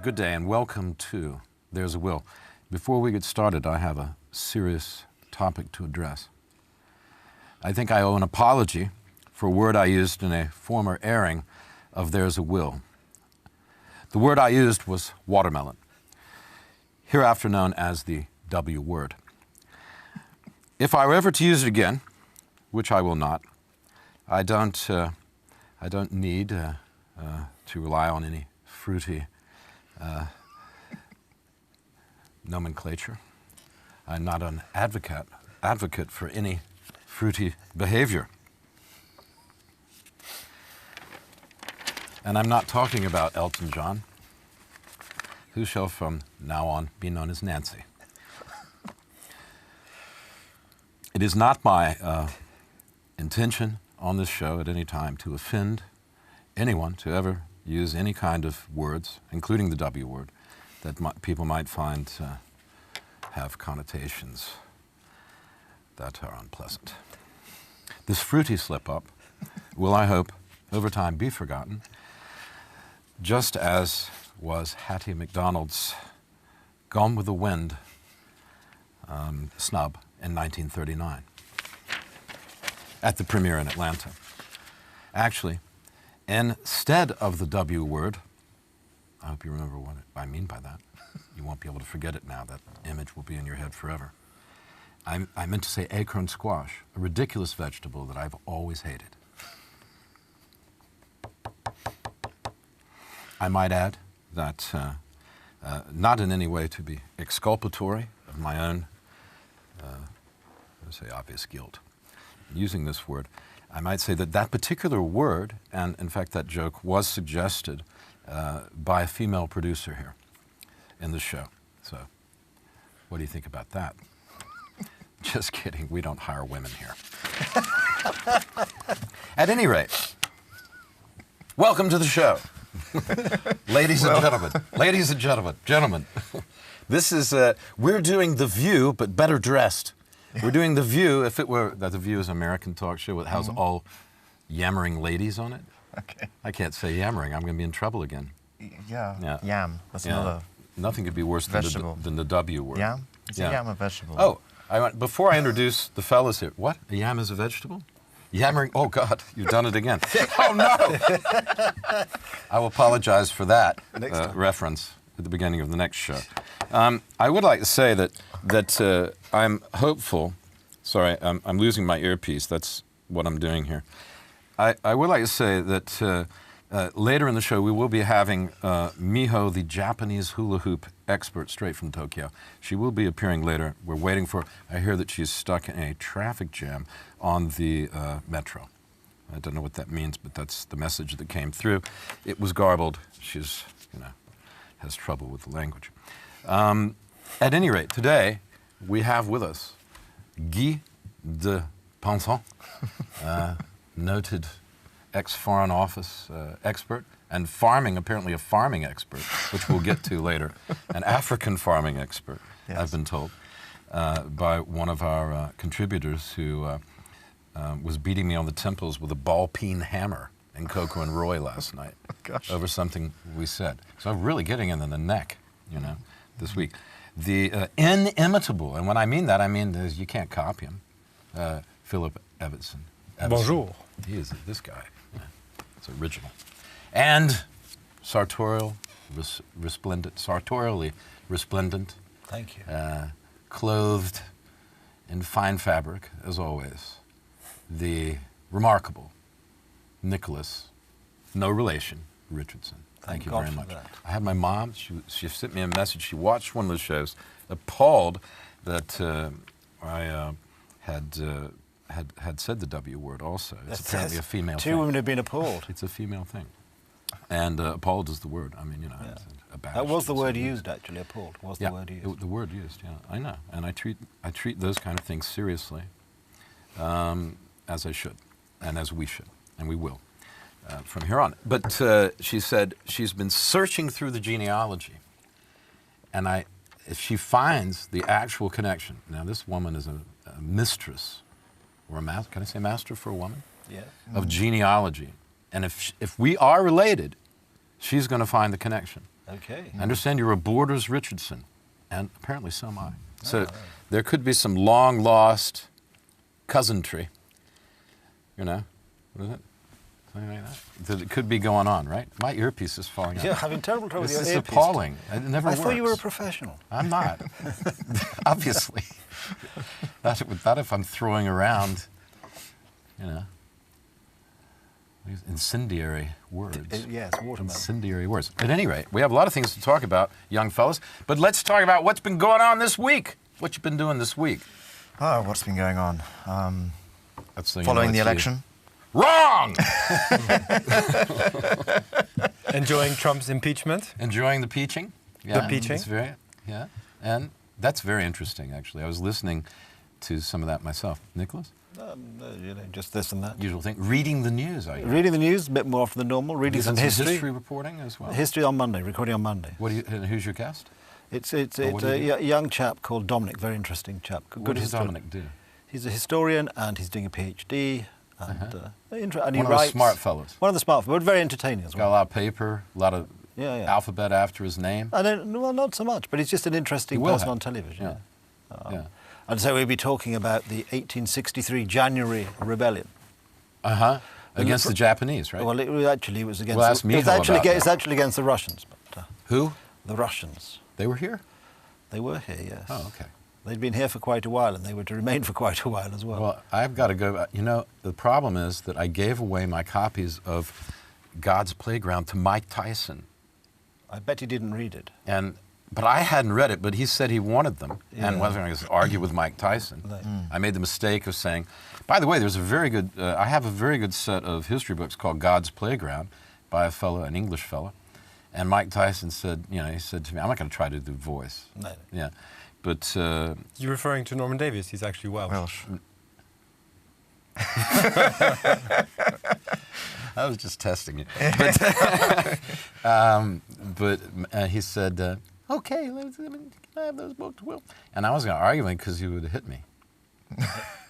Good day and welcome to There's a Will. Before we get started, I have a serious topic to address. I think I owe an apology for a word I used in a former airing of There's a Will. The word I used was watermelon, hereafter known as the W word. If I were ever to use it again, which I will not, I don't need to rely on any fruity nomenclature. I'm not an advocate for any fruity behavior. And I'm not talking about Elton John, who shall from now on be known as Nancy. It is not my intention on this show at any time to offend anyone to ever use any kind of words, including the W word, that people might find have connotations that are unpleasant. This fruity slip-up will, I hope, over time be forgotten, just as was Hattie MacDonald's Gone with the Wind snub in 1939 at the premiere in Atlanta. Actually, instead of the W word, I hope you remember what I mean by that. You won't be able to forget it now. That image will be in your head forever. I meant to say acorn squash, a ridiculous vegetable that I've always hated. I might add that, not in any way to be exculpatory of my own, let's say, obvious guilt, using this word, I might say that that particular word, and in fact that joke was suggested by a female producer here in the show. So what do you think about that? Just kidding, we don't hire women here. At any rate, welcome to the show. Ladies and gentlemen. This is, we're doing The View, but better dressed. We're doing The View, if it were that The View is an American talk show that has all yammering ladies on it. Okay. I can't say yammering, I'm going to be in trouble again. Yeah. Yam. That's another Nothing could be worse than the W word. Yam? Is a yam a vegetable? Oh, before I introduce the fellas here, what? A yam is a vegetable? Yammering? Oh, God, you've done it again. Oh, no! I will apologize for that reference at the beginning of the next show. I would like to say that I'm hopeful. Sorry, I'm losing my earpiece. That's what I'm doing here. I would like to say that later in the show we will be having Mihoe, the Japanese hula hoop expert straight from Tokyo. She will be appearing later. We're waiting for, I hear that she's stuck in a traffic jam on the metro. I don't know what that means, but that's the message that came through. It was garbled. She's, has trouble with the language. At any rate, today we have with us Guy de Pinsent, noted ex-Foreign Office expert, and apparently a farming expert, which we'll get to later, an African farming expert, yes. I've been told, by one of our contributors who was beating me on the temples with a ball-peen hammer in Coco and Roy last night over something we said. So I'm really getting in the neck, this week. The inimitable, and when I mean that, I mean you can't copy him, Philip Evison. Bonjour. He is this guy. Yeah, it's original. And sartorially resplendent. Thank you. Clothed in fine fabric, as always, the remarkable Nicholas, no relation, Richardson. Thank you very much. I had my mom, she sent me a message. She watched one of the shows, appalled that I had said the W word also. It's apparently a female thing. Two women have been appalled. It's a female thing. And appalled is the word. I mean, it's abashed. That was the word used, actually, appalled was the word used. The word used, yeah. I know. And I treat those kind of things seriously, as I should, and as we should, and we will. From here on. But she said she's been searching through the genealogy, and if she finds the actual connection, now this woman is a mistress, or a master, can I say master for a woman? Yeah. Of genealogy. And if we are related, she's going to find the connection. Okay. I understand you're a Borders Richardson, and apparently so am I. So there could be some long-lost cousinry, you know, what is it? Something like that. It could be going on, right? My earpiece is falling out. Yeah, having terrible trouble with your This is earpiece. appalling. It never works. I thought you were a professional. I'm not. Obviously. Not if I'm throwing around, you know, these incendiary words. Yes, watermelon. Incendiary words. At any rate, we have a lot of things to talk about, young fellas, but let's talk about what's been going on this week. What you been doing this week? Oh, what's been going on? That's the, Following the election. Wrong! Enjoying Trump's impeachment? Enjoying the peaching. Yeah, The peaching? It's yeah, and that's very interesting, actually. I was listening to some of that myself. Nicholas? You know, just this and that. Usual thing. Reading the news, I guess. Reading the news, a bit more often than normal. Reading some history. Reporting as well. History on Monday, recording on Monday. And who's your guest? It's what do you a young chap called Dominic, very interesting chap. What does Dominic do? He's a historian and he's doing a PhD. And, and he One of writes. the smart fellows. One of the smart fellows, but very entertaining as Got a well. lot of paper, a lot of alphabet after his name. Well, not so much, but he's just an interesting person on television. Yeah. And so we'll be talking about the 1863 January Rebellion. Against the Japanese, right? Well, it was actually against. Well, ask Mihoe about that. It's actually against the Russians. But, Who? The Russians. They were here? They were here, yes. Oh, okay. They'd been here for quite a while, and they were to remain for quite a while as well. Well, I've got to go. You know, the problem is that I gave away my copies of God's Playground to Mike Tyson. I bet he didn't read it. But I hadn't read it, but he said he wanted them, and wasn't going to argue with Mike Tyson. I made the mistake of saying, by the way, there's a very good, I have a very good set of history books called God's Playground by a fellow, an English fellow. And Mike Tyson said, you know, he said to me, I'm not going to try to do voice. No. Yeah. But... You're referring to Norman Davies, he's actually Welsh. I was just testing you. But he said, okay, can I have those books, Will? And I was going to argue with him because he would have hit me.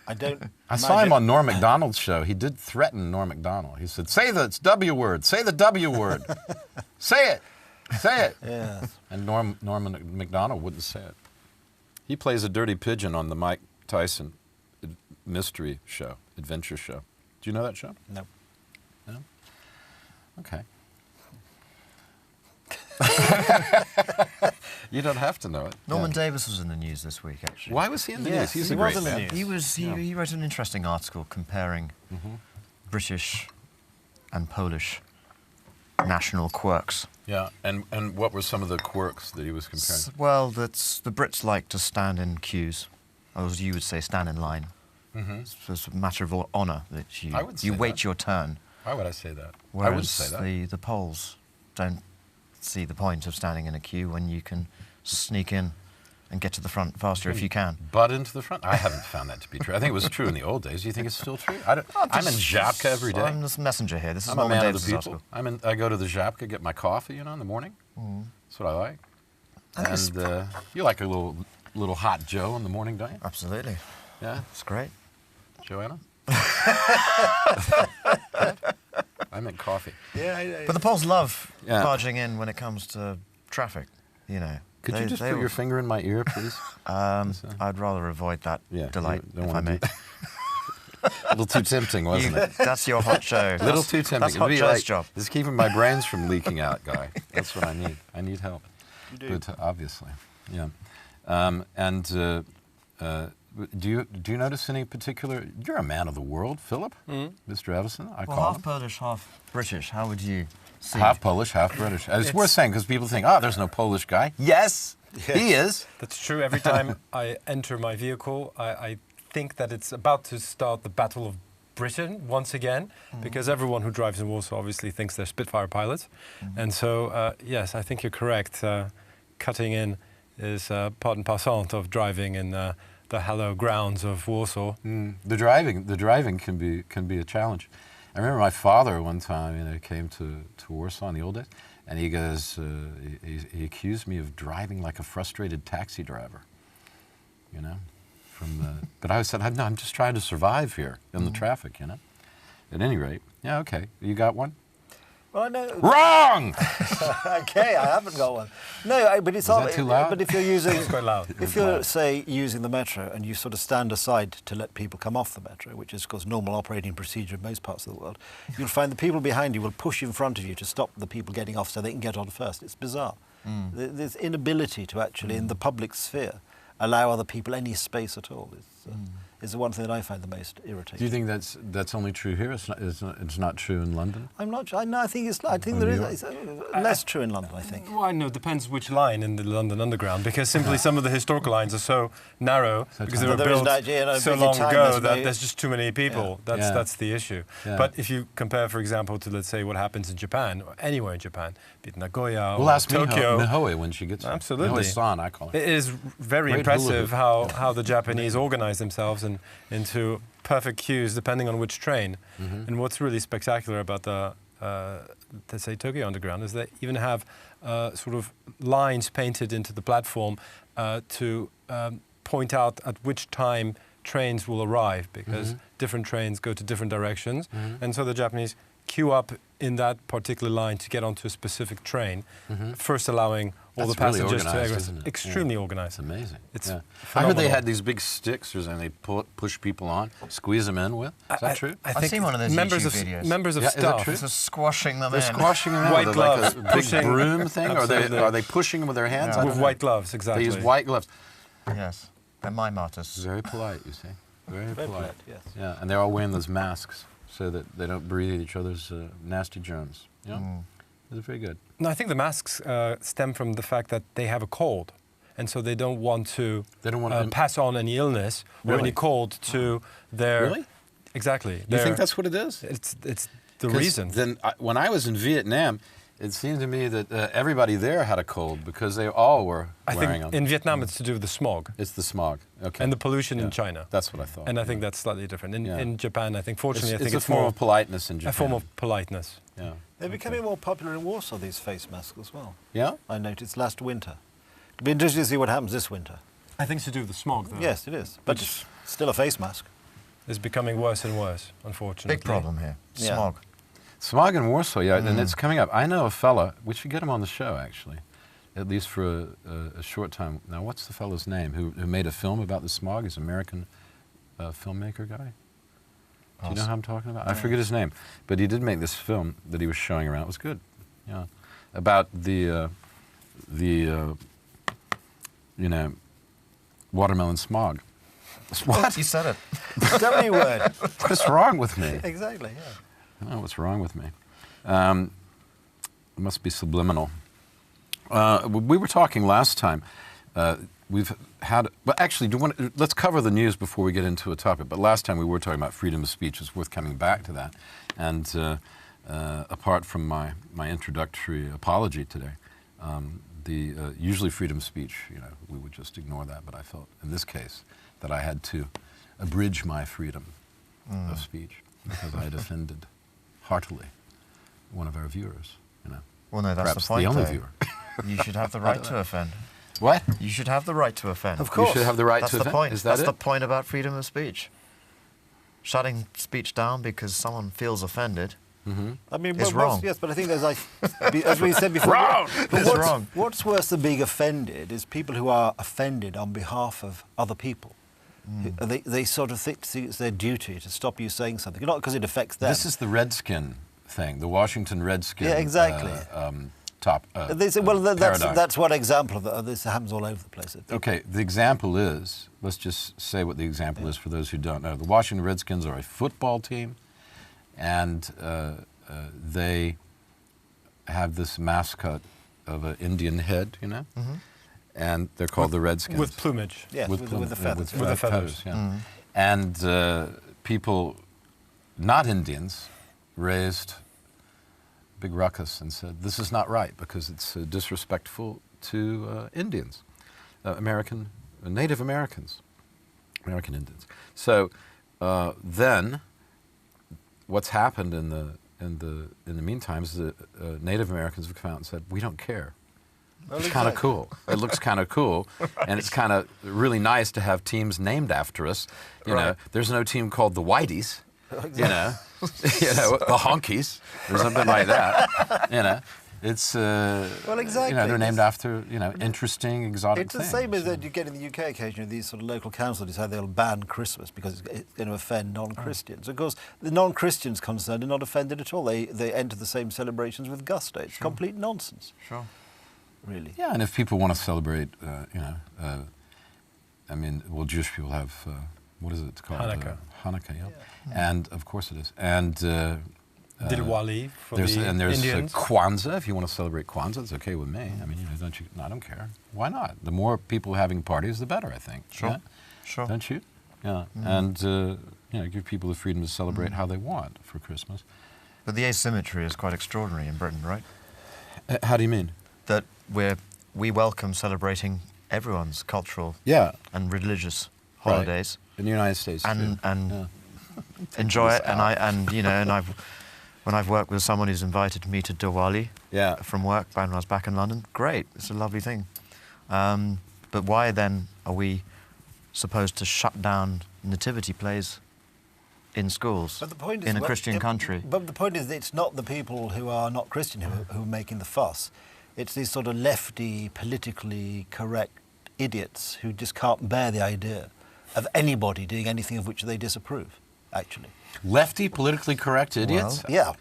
I saw him on Norm Macdonald's show. He did threaten Norm Macdonald. He said, say the W word. Say the W word. Say it. Say it. Yes. And Norman Macdonald wouldn't say it. He plays a dirty pigeon on the Mike Tyson mystery show, adventure show. Do you know that show? No. No? Okay. You don't have to know it. Norman Davies was in the news this week, actually. Why was he in the news? He's he a great was in the man. news. He wrote an interesting article comparing British and Polish national quirks. Yeah, and what were some of the quirks that he was comparing? Well, that's the Brits like to stand in queues, or as you would say, stand in line. It's a matter of honour that you wait your turn. Why would I say that? Whereas I wouldn't say that. The Poles don't see the point of standing in a queue when you can sneak in and get to the front faster if you can. Butt into the front? I haven't found that to be true. I think it was true in the old days. Do you think it's still true? I'm in Żabka every day. I'm this messenger here. This is I'm a Norman man Davies' of the people. article. I go to the Żabka, get my coffee, in the morning. That's what I like. And you like a little hot Joe in the morning, don't you? Absolutely. Yeah? It's great. Joanna? I meant coffee. Yeah. But the Poles love barging in when it comes to traffic, you know. Could you just put your finger in my ear, please? I'd rather avoid that delight, if I may. A little too tempting, wasn't it? That's your hot show. A little too tempting. That's Hot Joe's job. It's keeping my brains from leaking out, Guy. That's what I need. I need help. You do. But obviously, yeah. Do you notice any particular? You're a man of the world, Philip, Mr. Evison. I call half him. Polish, half British. How would you see? Half Polish, half British. It's worth saying because people think, oh, there's no Polish guy. Yes, he is. That's true. Every time I enter my vehicle, I think that it's about to start the Battle of Britain once again, because everyone who drives in Warsaw obviously thinks they're Spitfire pilots. And so, yes, I think you're correct. Cutting in is part and parcel of driving in the hallowed grounds of Warsaw. The driving can be a challenge. I remember my father one time, came to Warsaw in the old days, and he goes, he accused me of driving like a frustrated taxi driver, But I said, no, I'm just trying to survive here in the traffic, At any rate, yeah, okay. You got one? Well, I know. Wrong! Okay, I haven't got one. No, but it's Is that too loud? But if you're using, It's quite loud. if you're say using the metro and you sort of stand aside to let people come off the metro, which is of course normal operating procedure in most parts of the world, you'll find the people behind you will push in front of you to stop the people getting off so they can get on first. It's bizarre. There's inability to actually, in the public sphere, allow other people any space at all. Is the one thing that I find the most irritating. Do you think that's only true here? It's not true in London? I'm not sure. No, I think it's. I think there is. It's less true in London. I think. Well, I know it depends which line in the London Underground, because simply some of the historic lines are so narrow because they were built so long ago that there's just too many people. That's the issue. Yeah. But if you compare, for example, to let's say what happens in Japan or anywhere in Japan, be it Nagoya We'll or ask Tokyo. Mihoe when she gets here. Absolutely. Mihoe-san, I call her. It is very Great impressive hula how the Japanese organize themselves into perfect queues depending on which train. And what's really spectacular about the, let's say, Tokyo Underground is they even have sort of lines painted into the platform to point out at which time trains will arrive, because different trains go to different directions. And so the Japanese queue up in that particular line to get onto a specific train, first allowing all the passengers really to organized, exit. isn't it? Extremely organized. It's amazing. It's I heard phenomenal. they had these big sticks and they push people on, squeeze them in with. Is that true? I've seen one of those members YouTube of videos. members of Yeah, is that staff. true? Just squashing them They're in. squashing them in White with gloves, like a big pushing- broom thing? Absolutely. Are they pushing them with their hands? Yeah. I With don't know. white gloves, exactly. They use white gloves. Yes, they're mime artists. Very polite, you see. Very Very polite. polite, yes. Yeah, and they're all wearing those masks so that they don't breathe each other's nasty germs. Yeah, it's very good. No, I think the masks stem from the fact that they have a cold, and so they don't want to pass on any illness or Really? any cold to their. Really? Exactly. You think that's what it is? It's the 'Cause reason. Then, when I was in Vietnam, it seemed to me that everybody there had a cold because they all were I wearing think them. in Vietnam it's to do with the smog It's the smog. Okay. and the pollution Yeah. in China. That's what I thought. And I think that's slightly different. Yeah. In Japan, I think, fortunately, I think a it's form more of politeness in Japan. a form of politeness. Yeah. They're becoming more popular in Warsaw, these face masks as well. Yeah? I noticed last winter. It'll be interesting to see what happens this winter. I think it's to do with the smog, though. Yes, it is. But it's still a face mask. It's becoming worse and worse, unfortunately. Big problem here. Yeah. Smog. Smog in Warsaw, yeah, and it's coming up. I know a fella, we should get him on the show, actually, at least for a short time. Now, what's the fellow's name who made a film about the smog? He's an American filmmaker guy. Do you know who I'm talking about? I forget his name, but he did make this film that he was showing around. It was good, yeah, about the watermelon smog. What? You said it. W word. What's wrong with me? Exactly, yeah. I don't know what's wrong with me. It must be subliminal. We were talking last time. We've had, well, actually, let's cover the news before we get into a topic. But last time we were talking about freedom of speech. It's worth coming back to that. And apart from my introductory apology today, usually freedom of speech, we would just ignore that. But I felt in this case that I had to abridge my freedom of speech because I had offended heartily one of our viewers. Well, no, that's Perhaps the point. the only though. viewer. You should have the right to offend. What? You should have the right to offend. Of course. You should have the right That's to the offend? point. Is that That's it? the point about freedom of speech. Shutting speech down because someone feels offended. I mean, It's wrong. Yes, but I think there's like, as we said before, Wrong! but It's wrong. What's worse than being offended is people who are offended on behalf of other people. They sort of think it's their duty to stop you saying something, not because it affects them. This is the Redskin thing, the Washington Redskin. Yeah, exactly. Paradigm. That's one example of this happens all over the place. Okay, the example is, let's just say what the example is for those who don't know. The Washington Redskins are a football team, and they have this mascot of an Indian head, and they're called the Redskins. With plumage. Yes, with the feathers. With the feathers. Yeah. And people, not Indians, raised big ruckus and said, this is not right because it's disrespectful to Indians, Native Americans, American Indians. So then what's happened in the meantime is that Native Americans have come out and said, we don't care. It's kind of cool. It looks kind of cool, and it's kind of really nice to have teams named after us. You know, there's no team called the Whiteys. you know, the honkies or something like that. You know, it's well, exactly. You know, they're named after interesting exotic It's things. the same as that you get in the UK occasionally. These sort of local councils decide they'll ban Christmas because it's going to offend non-Christians. Of course, the non-Christians concerned are not offended at all. They enter the same celebrations with gusto. It's complete nonsense. Sure. Really. Yeah, and if people want to celebrate, I mean, well, Jewish people have what is it called? Hanukkah. Hanukkah, yeah. And of course it is. And Diwali for there's the Indians. Kwanzaa. If you want to celebrate Kwanzaa, it's okay with me. I mean, I don't care. Why not? The more people having parties, the better, I think. Sure. Yeah? Sure. Don't you? Yeah. And give people the freedom to celebrate how they want for Christmas. But the asymmetry is quite extraordinary in Britain, right? How do you mean? That we welcome celebrating everyone's cultural and religious holidays in the United States and enjoy it. When I've worked with someone who's invited me to Diwali from work when I was back in London, great, it's a lovely thing. But why then are we supposed to shut down nativity plays in schools in a Christian country? But the point is that it's not the people who are not Christian who are making the fuss. It's these sort of lefty, politically correct idiots who just can't bear the idea of anybody doing anything of which they disapprove, actually. Lefty, politically correct idiots? Well, yeah.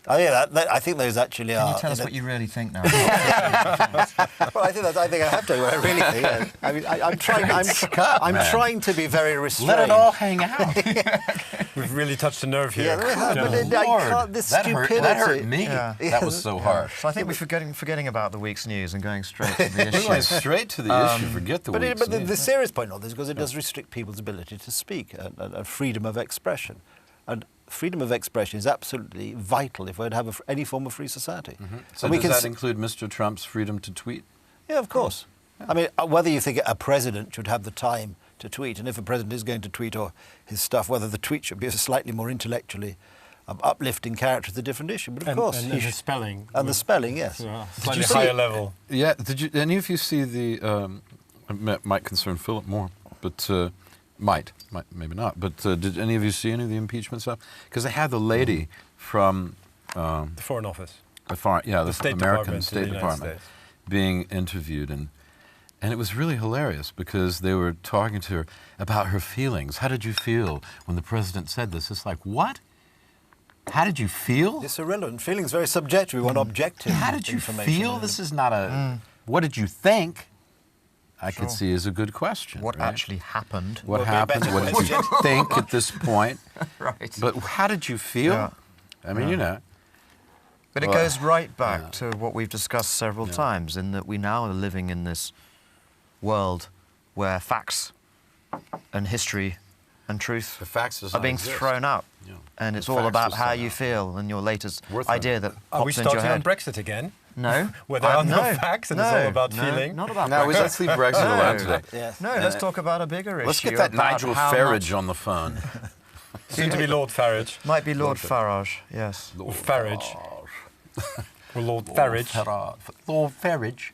I think those actually are... Can you tell us what you really think now? Well, I think I have to. What I really think. I mean, I'm trying to be very restrained. Let it all hang out. We've really touched a nerve here. Yeah, we have, but I can't. This stupidity. That hurt me. Yeah. That was so harsh. So I think we're forgetting about the week's news and going straight to the issue. We're going straight to the issue. Forget the week's But news. the serious point of this is because it does restrict people's ability to speak and freedom of expression. And freedom of expression is absolutely vital if we're to have any form of free society. Mm-hmm. So does that include Mr. Trump's freedom to tweet? Yeah, of course. Yeah. I mean, whether you think a president should have the time to tweet, and if a president is going to tweet or his stuff, whether the tweet should be a slightly more intellectually uplifting character is a different issue. But of course, and the spelling. And the spelling, yes. Slightly higher level. Yeah. Did any of you see the? It might concern Philip more, but. Might, maybe not. But did any of you see any of the impeachment stuff? Because they had the lady from the Foreign Office, the State American Department State Department, being interviewed, and it was really hilarious because they were talking to her about her feelings. How did you feel when the president said this? It's like, what? How did you feel? It's irrelevant. Feeling's very subjective. We want objective information. How did you feel? This is not a. What did you think? I could see as a good question. What actually happened? What happened? What did you think at this point? Right. But how did you feel? Yeah. I mean, But it goes right back to what we've discussed several times, in that we now are living in this world where facts and history and truth are being thrown out. Yeah. And it's all about how you feel and your latest idea that pops into your head. Are we starting on Brexit again? No. Where there are no facts and it's all about feeling? Not about Brexit. Let's leave Brexit alone today. Yes. No, let's talk about a bigger issue. Let's get that Nigel Farage on the phone. Soon to be Lord Farage. Might be Lord Farage, yes. Lord Farage. Or Lord Farage. Lord Farage.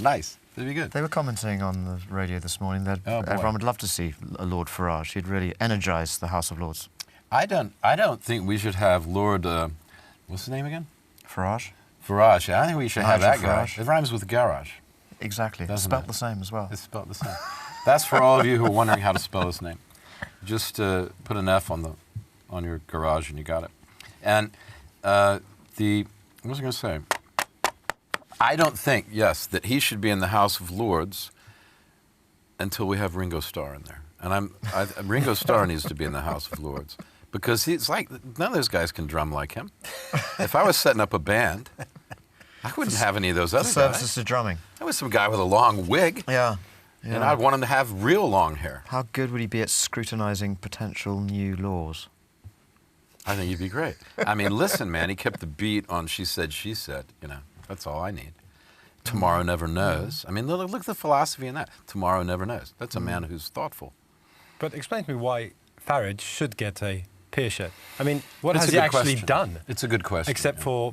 Nice. That'd be good. They were commenting on the radio this morning that everyone would love to see a Lord Farage. He'd really energise the House of Lords. I don't think we should have Lord. What's his name again? Farage. Farage. I think we should have that guy. Farage. It rhymes with garage. Exactly. Doesn't Spelt it? the same as well. It's spelled the same. That's for all of you who are wondering how to spell his name. Just put an F on your garage and you got it. And what was I going to say? I don't think, that he should be in the House of Lords until we have Ringo Starr in there. And Ringo Starr needs to be in the House of Lords because he's like, none of those guys can drum like him. If I was setting up a band, I wouldn't have any of those other guys. Services to drumming. I was some guy with a long wig. Yeah. And I'd want him to have real long hair. How good would he be at scrutinising potential new laws? I think he'd be great. I mean, listen, man, he kept the beat on She Said, She Said. That's all I need. Tomorrow never knows. I mean, look at the philosophy in that. Tomorrow never knows. That's a man who's thoughtful. But explain to me why Farage should get a peership. I mean, what has he actually done? It's a good question. Except for,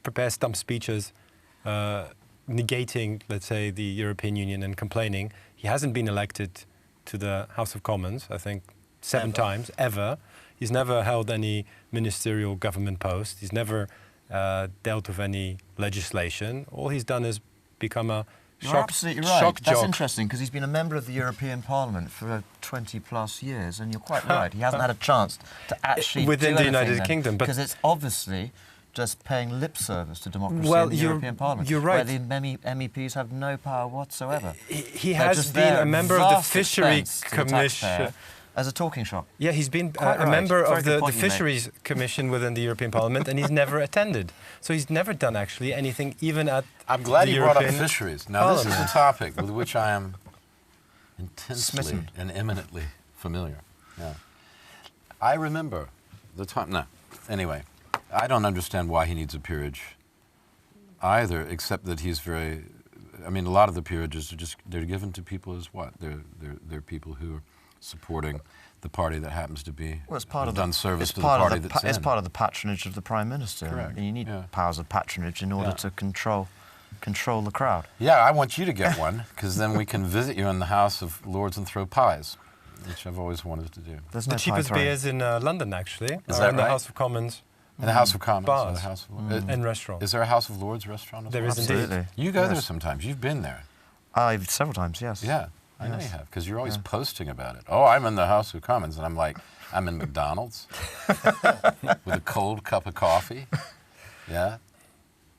prepare stump speeches, negating, let's say, the European Union and complaining. He hasn't been elected to the House of Commons, I think 7 times, ever. He's never held any ministerial government post. He's never dealt with any legislation. All he's done is become a You're absolutely right. That's interesting, because he's been a member of the European Parliament for 20+ years, and you're quite right. He hasn't had a chance to actually within the United Kingdom, because it's obviously just paying lip service to democracy in the European Parliament, you're right. where the MEPs have no power whatsoever. He has been a member of the Fishery Commission. As a talking shop. Yeah, he's been a member of the Fisheries Commission within the European Parliament, and he's never attended. So he's never done actually anything, even at I'm glad you European brought up fisheries. Now, this is a topic with which I am intensely and eminently familiar. Yeah. I remember the time. No. Anyway, I don't understand why he needs a peerage either, except that he's very. I mean, a lot of the peerages are they're given to people as what? They're people who are supporting the party that happens to be done service to the party that's in. It's part of the patronage of the Prime Minister. Correct. You need powers of patronage in order to control the crowd. Yeah, I want you to get one, because then we can visit you in the House of Lords and throw pies, which I've always wanted to do. There's the no cheapest beers in London, actually. Is that in the House of Commons. In the House of Commons? Bars. The House of And restaurants. Is there a House of Lords restaurant as There well? is indeed. Absolutely. You go there sometimes. You've been there. Several times, yes. Yeah. I know you have, because you're always posting about it. Oh, I'm in the House of Commons, and I'm like, I'm in McDonald's with a cold cup of coffee. Yeah.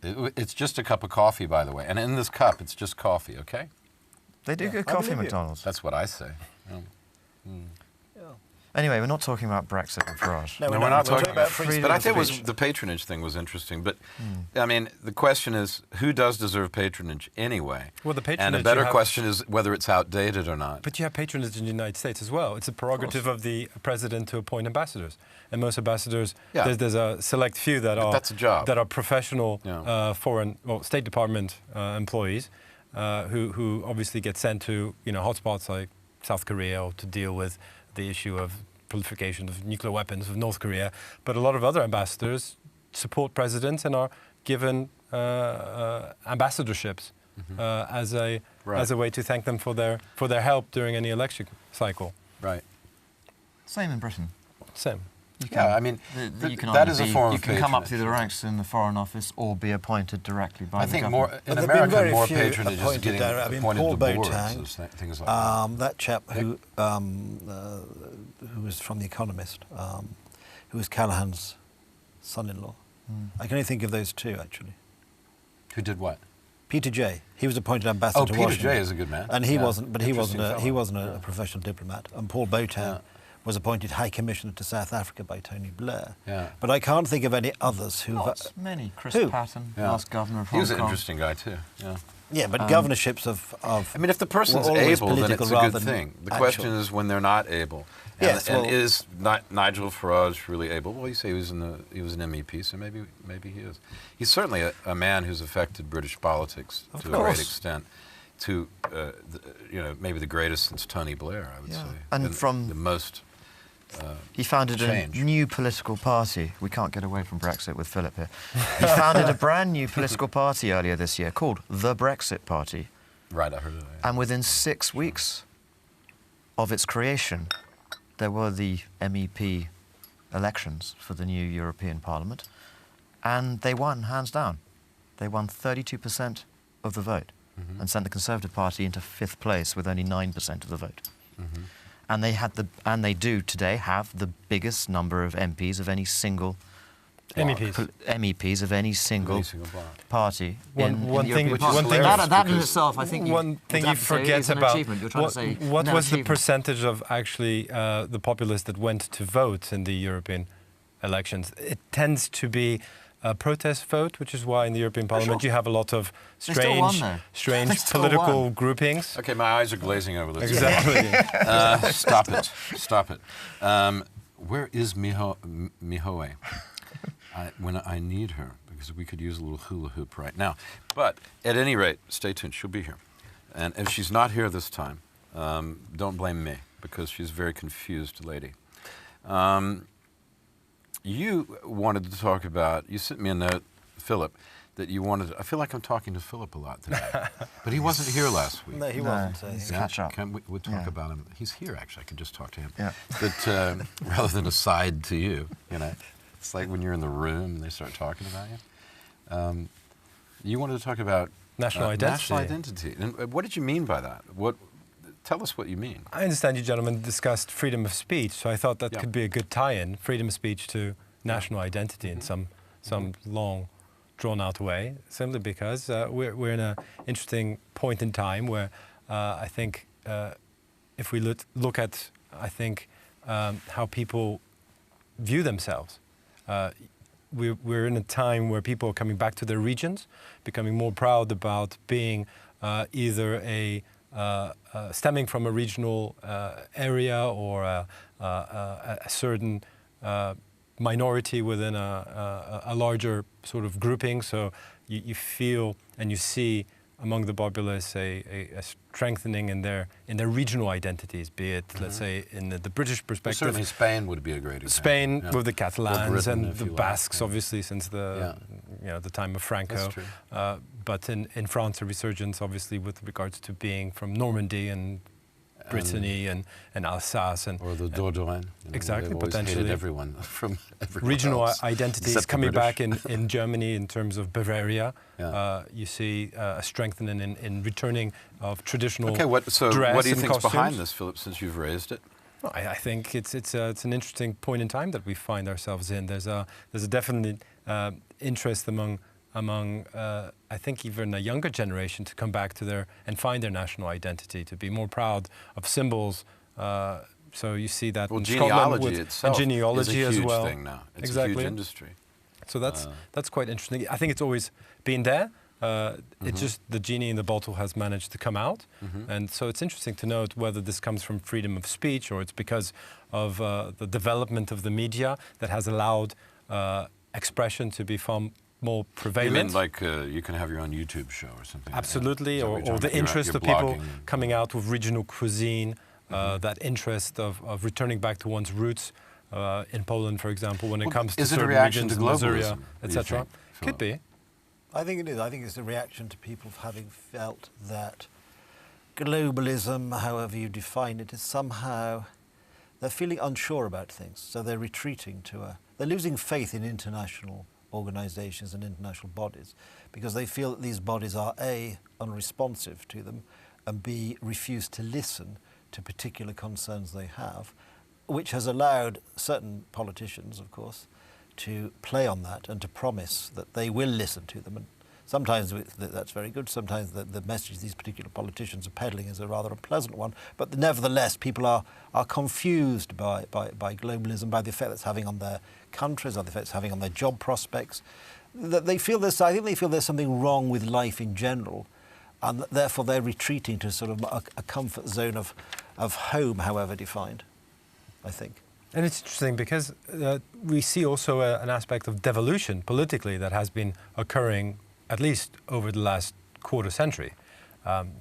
It's just a cup of coffee, by the way. And in this cup, it's just coffee, okay? They do good coffee at McDonald's. That's what I say. Yeah. Anyway, we're not talking about Brexit and Farage. No, we're not talking about freedom. But I think the patronage thing was interesting. But, I mean, the question is, who does deserve patronage anyway? Well, the patronage and a better question is whether it's outdated or not. But you have patronage in the United States as well. It's a prerogative of the president to appoint ambassadors. And most ambassadors, there's a select few that are professional foreign, State Department employees who obviously get sent to hotspots like South Korea, or to deal with the issue of proliferation of nuclear weapons of North Korea. But a lot of other ambassadors support presidents and are given ambassadorships as a way to thank them for their help during any election cycle. Right. Same in Britain. Same. I mean, that is a form of patronage. You can come up through the ranks in the Foreign Office or be appointed directly by the government. In America, more patronage is getting appointed Paul to boards, things like that. That chap who was from The Economist, who was Callaghan's son-in-law. I can only think of those two, actually. Who did what? Peter Jay. He was appointed ambassador to Washington. Peter Jay is a good man. And he wasn't, but he wasn't a professional diplomat. And Paul Botan was appointed High Commissioner to South Africa by Tony Blair. Yeah. But I can't think of any others who've... Not many. Chris Patton, last governor of Hong Kong. He was an interesting guy, too. Yeah. Yeah, but governorships of... I mean, if the person's able, then it's a good thing. The question is when they're not able. And is Nigel Farage really able? Well, you say he was an MEP, so maybe he is. He's certainly a man who's affected British politics to a great extent. To maybe the greatest since Tony Blair, I would say. And from the most. He founded a new political party. We can't get away from Brexit with Philip here. He founded a brand new political party earlier this year called the Brexit Party. Right, I heard of that. And within 6 weeks of its creation, there were the MEP elections for the new European Parliament, and they won, hands down. They won 32% of the vote and sent the Conservative Party into 5th place with only 9% of the vote. And they do today have the biggest number of MPs of any single MEPs of any single party in the European Parliament. That in itself, I think, one thing you forget about what was the percentage of actually the populace that went to vote in the European elections? It tends to be a protest vote, which is why in the European Parliament you have a lot of strange political groupings. Okay, my eyes are glazing over this. Exactly. Stop it. Where is Mihoe? When I need her, because we could use a little hula hoop right now. But at any rate, stay tuned. She'll be here. And if she's not here this time, don't blame me, because she's a very confused lady. You wanted to talk about, you sent me a note, Philip, that you wanted. I feel like I'm talking to Philip a lot today, but he wasn't here last week. No, he wasn't. Catch up. We'll talk about him. He's here, actually. I can just talk to him. Yeah. But rather than aside to you, you know, it's like when you're in the room and they start talking about you. You wanted to talk about national identity. National identity. And what did you mean by that? Tell us what you mean. I understand you gentlemen discussed freedom of speech, so I thought that could be a good tie-in, freedom of speech to national identity in some long, drawn-out way, simply because we're in an interesting point in time where I think if we look at, I think, how people view themselves, we're in a time where people are coming back to their regions, becoming more proud about being either stemming from a regional area or a certain minority within a larger sort of grouping. So you feel and you see among the populace a strengthening in their regional identities, be it, let's say, in the British perspective. Well, certainly Spain would be a great example. Spain with the Catalans Britain, and the Basques, obviously, since the time of Franco. That's true. But in France, a resurgence, obviously, with regards to being from Normandy and Brittany and Alsace or the Dordogne. Exactly, potentially hated everyone from everywhere regional else, identities coming back in Germany in terms of Bavaria. You see a strengthening in returning of traditional dress what do you think is costumes. behind this, Philip, since you've raised it? Well, I think it's an interesting point in time that we find ourselves in. There's a definite interest among I think even a younger generation to come back to and find their national identity, to be more proud of symbols. So you see that in genealogy Scotland itself genealogy is a huge as well. thing now. It's exactly. a huge industry. So that's quite interesting. I think it's always been there. It's just the genie in the bottle has managed to come out. And so it's interesting to note whether this comes from freedom of speech or it's because of the development of the media that has allowed expression to be far more prevalent. You mean like you can have your own YouTube show or something? Absolutely, or the interest of people coming out with regional cuisine, that interest of returning back to one's roots in Poland, for example, when it comes to certain regions in Missouri, etc. Could be. I think it is. I think it's a reaction to people having felt that globalism, however you define it, is somehow, they're feeling unsure about things, so they're retreating they're losing faith in international organisations and international bodies because they feel that these bodies are A, unresponsive to them, and B, refuse to listen to particular concerns they have, which has allowed certain politicians, of course, to play on that and to promise that they will listen to them. And sometimes that's very good, sometimes the message these particular politicians are peddling is a rather unpleasant one, but nevertheless people are confused by globalism, by the effect it's having on their countries, or the effect it's having on their job prospects. That I think they feel there's something wrong with life in general, and that therefore they're retreating to sort of a comfort zone of home, however defined, I think. And it's interesting because we see also an aspect of devolution politically that has been occurring at least over the last quarter century.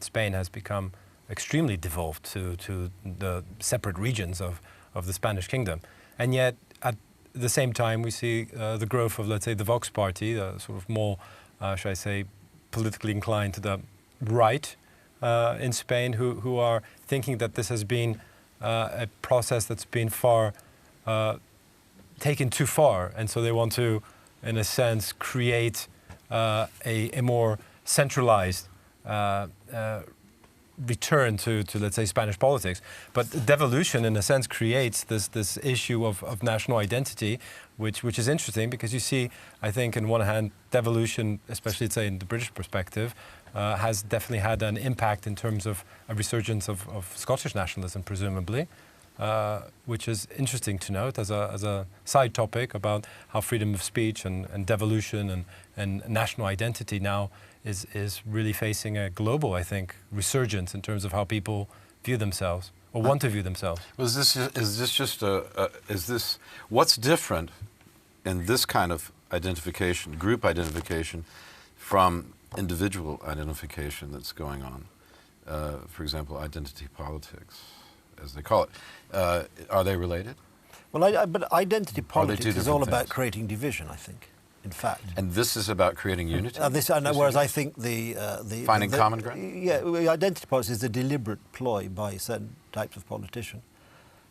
Spain has become extremely devolved to the separate regions of the Spanish kingdom. And yet, at the same time, we see the growth of, let's say, the Vox Party, the sort of more, shall I say, politically inclined to the right in Spain, who are thinking that this has been a process that's been taken too far. And so they want to, in a sense, create a more centralized return to, let's say, Spanish politics. But devolution, in a sense, creates this issue of national identity, which is interesting because you see, I think, on one hand, devolution, especially, let's say, in the British perspective, has definitely had an impact in terms of a resurgence of Scottish nationalism, presumably, which is interesting to note as a side topic about how freedom of speech and devolution and national identity now is really facing a global, I think, resurgence in terms of how people view themselves or want to view themselves. What's different in this kind of identification, group identification, from individual identification that's going on? For example, identity politics, as they call it. Are they related? Well, but identity politics is all about things? creating division, I think. in fact. And this is about creating unity? Whereas I think the finding common ground? Yeah, identity politics is a deliberate ploy by certain types of politician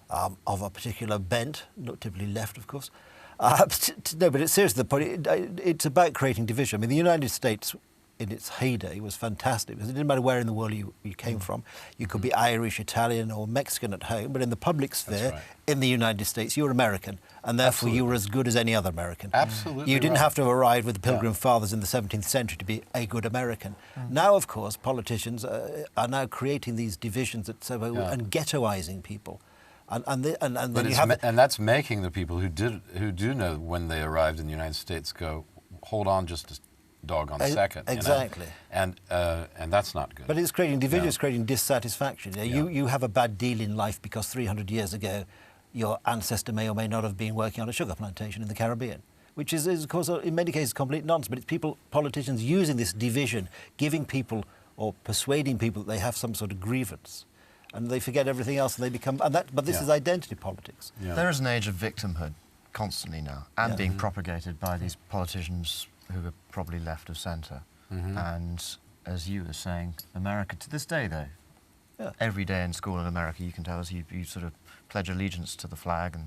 of a particular bent, not typically left, of course. No, but it's seriously the point. It's about creating division. I mean, the United States, in its heyday, was fantastic because it didn't matter where in the world you came from. You could be Irish, Italian, or Mexican at home, but in the public sphere, in the United States, you were American, and therefore you were as good as any other American. Absolutely. You didn't have to have arrived with the Pilgrim Fathers in the 17th century to be a good American. Now, of course, politicians are now creating these divisions and ghettoizing people. And that's making the people who do know when they arrived in the United States go, hold on just a doggone second. Exactly. You know? And that's not good. But it's creating division, it's creating dissatisfaction. You have a bad deal in life because 300 years ago your ancestor may or may not have been working on a sugar plantation in the Caribbean, which is of course, in many cases, complete nonsense. But it's politicians using this division, giving people or persuading people that they have some sort of grievance. And they forget everything else, and they become. But this is identity politics. Yeah. There is an age of victimhood constantly now, and being propagated by these politicians who are probably left of centre. And as you were saying, America to this day, though, every day in school in America, you can tell us you sort of pledge allegiance to the flag and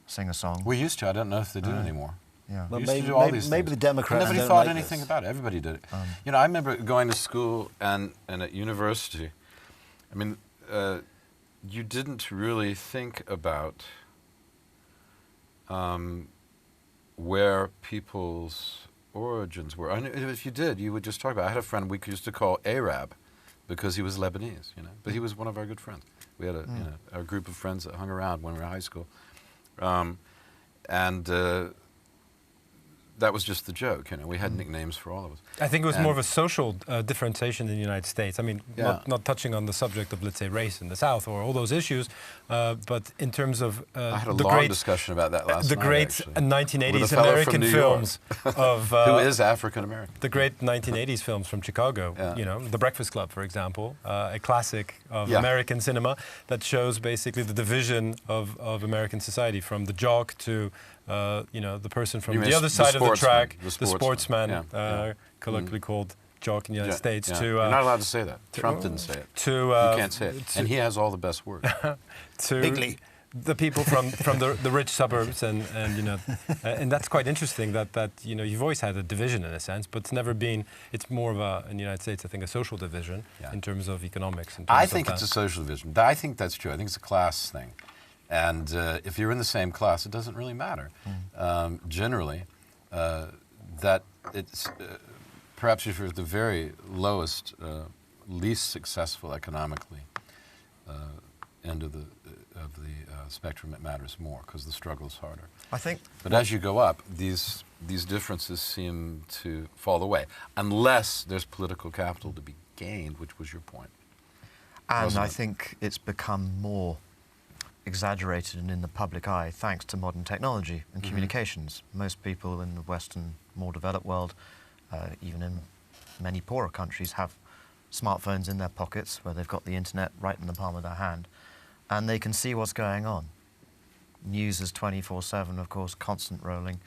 sing a song. We used to. I don't know if they do anymore. Yeah. Well, maybe the Democrats. Nobody thought anything about it. Everybody did it. You know, I remember going to school and at university. I mean. You didn't really think about where people's origins were. If you did, you would just talk about it. I had a friend we used to call Arab because he was Lebanese, you know, but he was one of our good friends. We had a group of friends that hung around when we were in high school. That was just the joke, you know. We had nicknames for all of us. I think it was more of a social differentiation in the United States. I mean, not touching on the subject of, let's say, race in the South or all those issues, but in terms of I had a long discussion about that last night. The great 1980s American films of who is African American. The great 1980s films from Chicago. You know, The Breakfast Club, for example, a classic of American cinema that shows basically the division of American society, from the jock to you know, the person from the other side of the track, the sportsman, colloquially called jock in the United States. You're not allowed to say that. Trump didn't say it. You can't say it. And he has all the best words. Bigly. The people from the rich suburbs, and you know, and that's quite interesting that you know, you've always had a division in a sense, but it's never been. It's more of in the United States, I think, a social division in terms of economics. I think it's a social division. I think that's true. I think it's a class thing. And if you're in the same class, it doesn't really matter. Generally, that it's perhaps if you're at the very lowest, least successful economically end of the spectrum, it matters more because the struggle is harder. I think. But as you go up, these differences seem to fall away, unless there's political capital to be gained, which was your point. And I think it's become more exaggerated and in the public eye thanks to modern technology and communications. Most people in the Western, more developed world, even in many poorer countries, have smartphones in their pockets where they've got the internet right in the palm of their hand, and they can see what's going on. News is 24/7, of course, constant rolling.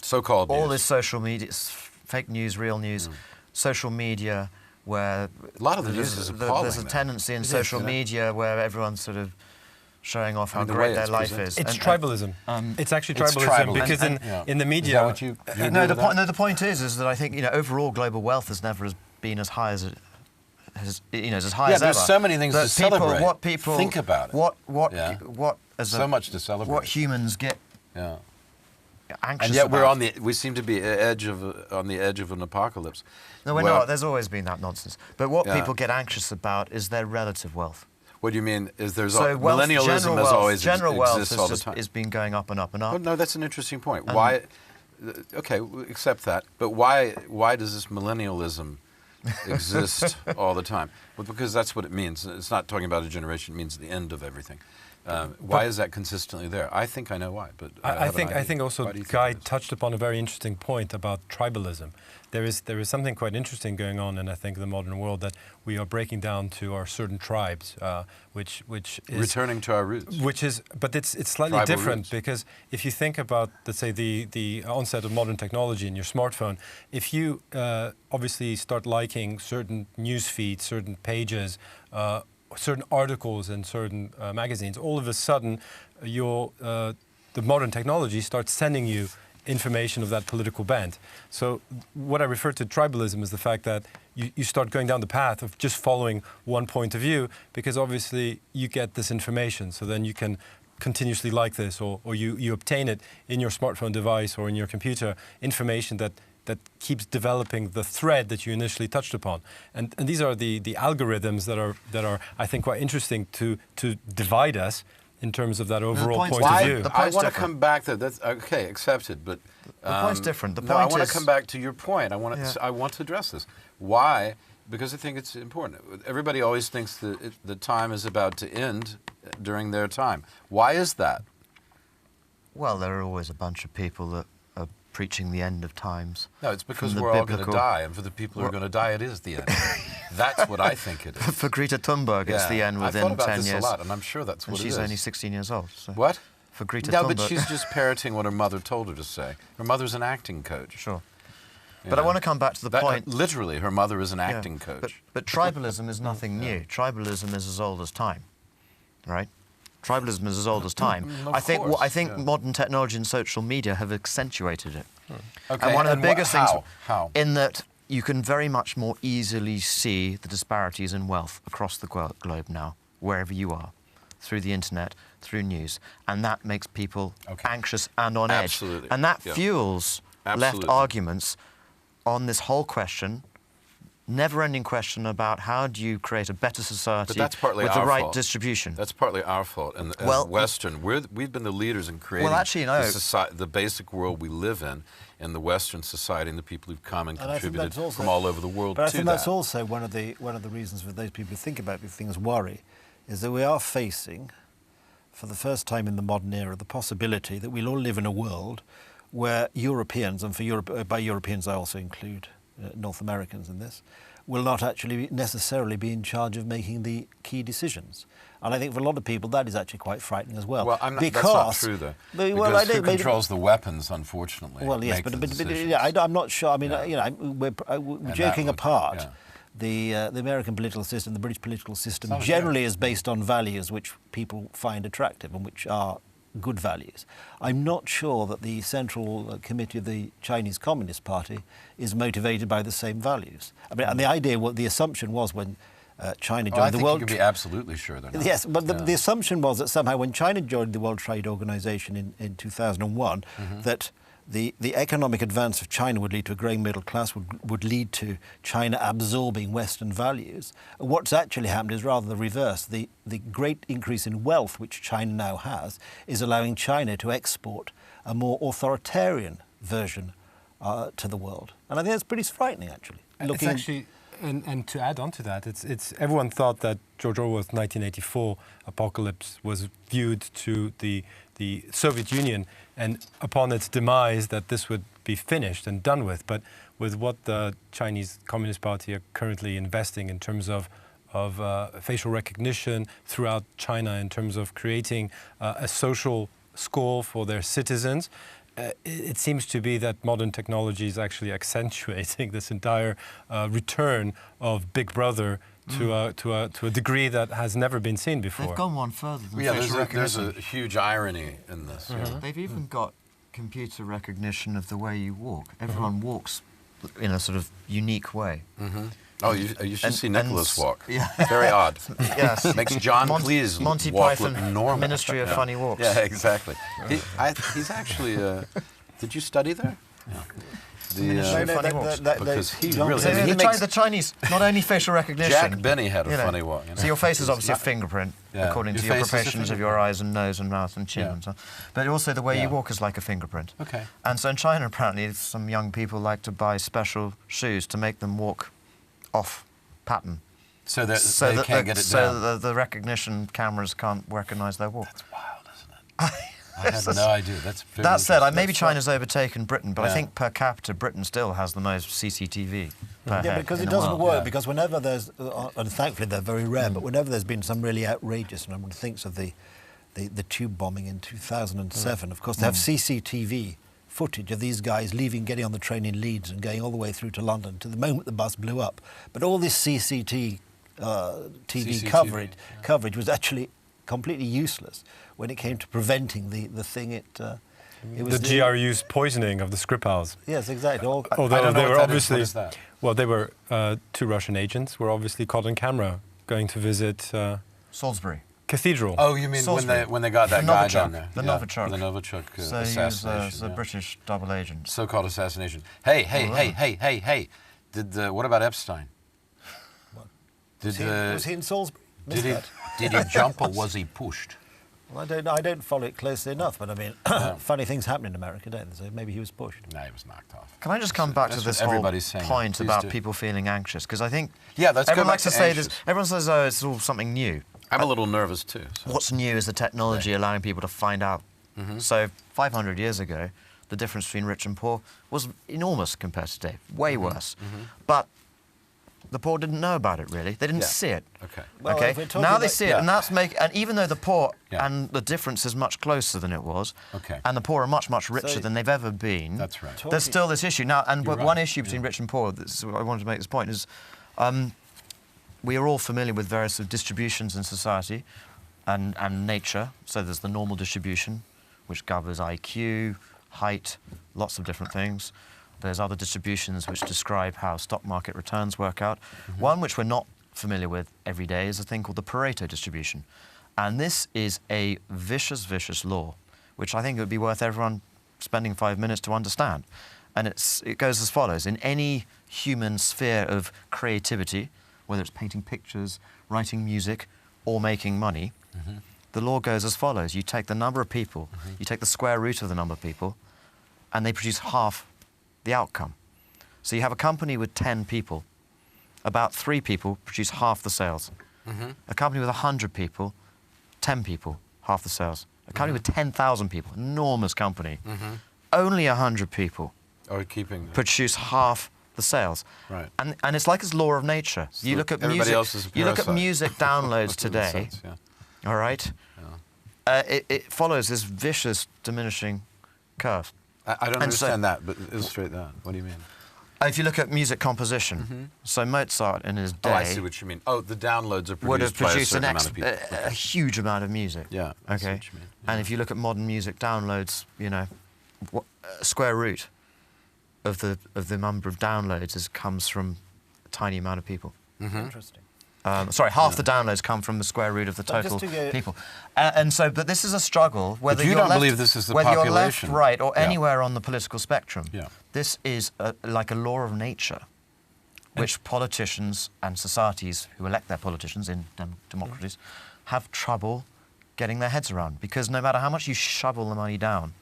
So-called all news. This social media, fake news, real news, social media, where a lot of the news is appalling. There's a tendency in social media where everyone's sort of showing off how great their life is. It's tribalism. It's actually tribalism because in the media. Is that what you no, the point is that I think, you know, overall global wealth has never been as high as it has, you know, as high as ever. There's so many things to celebrate. What people think about it. What as so much to celebrate. What humans get. Anxious and yet about. we seem to be on the edge of an apocalypse. No, we're not. There's always been that nonsense. But what people get anxious about is their relative wealth. What do you mean? Millennialism has always general exists all the wealth time. It's been going up and up and up. Well, no, that's an interesting point. Why? Okay, accept that. But why does this millennialism exist all the time? Well, because that's what it means. It's not talking about a generation. It means the end of everything. Why is that consistently there? I think I know why, but I think also Guy touched upon a very interesting point about tribalism. There is something quite interesting going on in, I think, the modern world, that we are breaking down to our certain tribes, which is returning to our roots. But it's slightly Tribal different roots. because if you think about, let's say, the onset of modern technology in your smartphone, if you obviously start liking certain news feeds, certain pages, certain articles in certain magazines, all of a sudden, the modern technology starts sending you information of that political bent. So what I refer to tribalism is the fact that you start going down the path of just following one point of view, because obviously you get this information, so then you can continuously like this, or you obtain it in your smartphone device or in your computer, information that keeps developing the thread that you initially touched upon. And these are the algorithms that are I think quite interesting to divide us in terms of that overall point of view. I want to come back to that's okay, accepted, but the point's different. The point I want to come back to your point. I want to address this. Why? Because I think it's important. Everybody always thinks that the time is about to end during their time. Why is that? Well, there are always a bunch of people that are preaching the end of times. No, it's because we're all going to die, and for the people who are going to die, it is the end. That's what I think it is. For Greta Thunberg, it's the end within 10 years. I've thought about this a lot, and I'm sure that's what it is. She's only 16 years old. So. What? For Greta Thunberg. No, but she's just parroting what her mother told her to say. Her mother's an acting coach. Sure. But I want to come back to the point. Literally, her mother is an acting coach. But tribalism is nothing new. Tribalism is as old as time, right? Tribalism is as old as time. I think modern technology and social media have accentuated it. Okay. And one of the biggest things, how? In that you can very much more easily see the disparities in wealth across the globe now, wherever you are, through the internet, through news, and that makes people anxious and on edge. Absolutely. And that fuels left arguments on this whole question, never-ending question about how do you create a better society with the right distribution. That's partly our fault. And as Western, we've been the leaders in creating the basic world we live in the Western society, and the people who've come and contributed from all over the world to that. But I think that's also one of the reasons for those people who think about these things worry, is that we are facing, for the first time in the modern era, the possibility that we'll all live in a world where Europeans, and by Europeans I also include North Americans in this, will not actually necessarily be in charge of making the key decisions. And I think for a lot of people that is actually quite frightening as well. Well, that's not true, though. Because who controls the weapons, unfortunately? Well, yes, but I'm not sure. I mean, we're joking apart. The American political system, the British political system, generally is based on values which people find attractive and which are good values. I'm not sure that the Central Committee of the Chinese Communist Party is motivated by the same values. I mean, and the idea, the assumption was when China joined the World... I think you can be absolutely sure they're not. Yes, but the assumption was that somehow when China joined the World Trade Organization in 2001, that the economic advance of China would lead to a growing middle class, would lead to China absorbing Western values. And what's actually happened is rather the reverse. The great increase in wealth which China now has is allowing China to export a more authoritarian version to the world. And I think that's pretty frightening, actually. It's actually, and to add on to that, it's everyone thought that George Orwell's 1984 apocalypse was viewed to the Soviet Union, and upon its demise that this would be finished and done with. But with what the Chinese Communist Party are currently investing in terms of facial recognition throughout China, in terms of creating a social score for their citizens, it seems to be that modern technology is actually accentuating this entire return of Big Brother to a degree that has never been seen before. They've gone one further than facial recognition. There's a huge irony in this. They've even got computer recognition of the way you walk. Everyone walks in a sort of unique way. Oh, you should see Nicholas walk. Yeah. Very odd. Yes. Makes John Cleese Monty walk Python, normal. Ministry of Funny Walks. Yeah, exactly. He's actually... did you study there? Yeah. Because he really... The Chinese, not only facial recognition... Jack Benny had a funny walk. So your face is obviously a fingerprint, according to your proportions of your eyes and nose and mouth and chin and so on. But also the way you walk is like a fingerprint. Okay. And so in China, apparently, some young people like to buy special shoes to make them walk off pattern. So that they can't get it down. So the recognition cameras can't recognise their walk. That's wild, isn't it? I had no idea. That's very That said, interesting. maybe China's overtaken Britain, but I think per capita, Britain still has the most CCTV per head. Yeah, because in it the doesn't world. work, because whenever there's, and thankfully they're very rare, but whenever there's been some really outrageous, and everyone thinks of the tube bombing in 2007, of course they have CCTV footage of these guys leaving, getting on the train in Leeds and going all the way through to London to the moment the bus blew up. But all this CCTV coverage was actually completely useless when it came to preventing the thing. It was the GRU's poisoning of the Skripals. Yes, exactly. Although they were obviously, What is that? well, they were 2 Russian agents were obviously caught on camera going to visit Salisbury. Cathedral. Oh, you mean when they got that guy down there? The Novichok. The Novichok So assassination. he was a British double agent. So-called assassination. Hey. What about Epstein? Was he in Salisbury? Did he jump or was he pushed? Well, I don't follow it closely enough, but I mean, funny things happen in America, don't they? So maybe he was pushed. No, he was knocked off. Can I just come back to That's this what whole everybody's saying. point Please about do. people feeling anxious? Because I think Yeah, let's go everyone back likes to to say anxious. this. Everyone says, "Oh, it's all something new." I'm a little nervous too. So. What's new is the technology allowing people to find out. So 500 years ago, the difference between rich and poor was enormous compared to today, way worse. But the poor didn't know about it really. They didn't see it. Okay. Well, Okay. if we're talking Now they about- see it, and and even though the poor Yeah. and the difference is much closer than it was, Okay. and the poor are much richer So- than they've ever been. That's right. There's still this issue now, and You're one right, issue between rich and poor. I wanted to make this point is, we are all familiar with various sort of distributions in society, and nature. So there's the normal distribution, which governs IQ, height, lots of different things. There's other distributions which describe how stock market returns work out. One which we're not familiar with every day is a thing called the Pareto distribution. And this is a vicious, vicious law, which I think it would be worth everyone spending 5 minutes to understand. And it goes as follows. In any human sphere of creativity, whether it's painting pictures, writing music, or making money, the law goes as follows. You take the number of people, you take the square root of the number of people, and they produce half the outcome. So you have a company with 10 people, about 3 people produce half the sales. A company with 100 people, 10 people, half the sales. A company with 10,000 people, enormous company, only 100 people produce half the sales. Right. And it's like this law of nature. So you look at everybody music. else is a You look at parasite. music downloads That makes today. sense, yeah. All right. It follows this vicious diminishing curve. I don't And so- understand that, but illustrate that. What do you mean? If you look at music composition, so Mozart in his day Oh, I see what you mean. Oh, the downloads are would have produced by a produced certain amount of people. a huge amount of music. Yeah, I see Okay. what you mean. And if you look at modern music downloads, you know, square root of the number of downloads comes from a tiny amount of people. Interesting. Sorry, half the downloads come from the square root of the But just total to go- people. And so, but this is a struggle. Whether you you're don't left, believe this is the whether you're left, population. right, or Yeah. anywhere on the political spectrum. Yeah. This is like a law of nature, which politicians and societies who elect their politicians in democracies have trouble getting their heads around. Because no matter how much you shovel the money down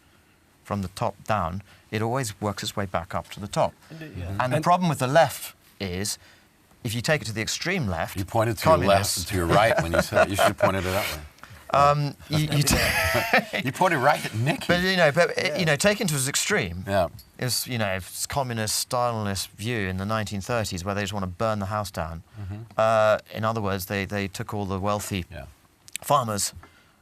from the top down, it always works its way back up to the top. And the problem with the left is, if you take it to the extreme left, You pointed to your left communists- and to your right when you said it. You should have pointed it that way. You pointed right at Nicky. But you know, taken to its extreme, Yeah. is it's communist, Stalinist view in the 1930s where they just want to burn the house down. In other words, they took all the wealthy Yeah. farmers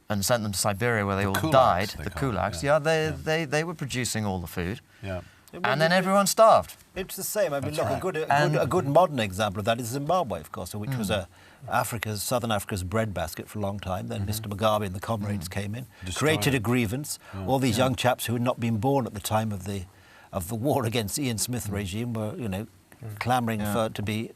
and sent them to Siberia where they all kulaks, died. they The call them, kulaks. yeah. They were producing all the food, Yeah. and then everyone starved. It's the same. I mean, That's look, right. a good modern example of that is Zimbabwe, of course, which was Southern Africa's breadbasket for a long time. Then Mr. Mugabe and the comrades came in, Destroyed created it. a grievance. All these young chaps who had not been born at the time of the war against the Ian Smith regime were, clamouring to be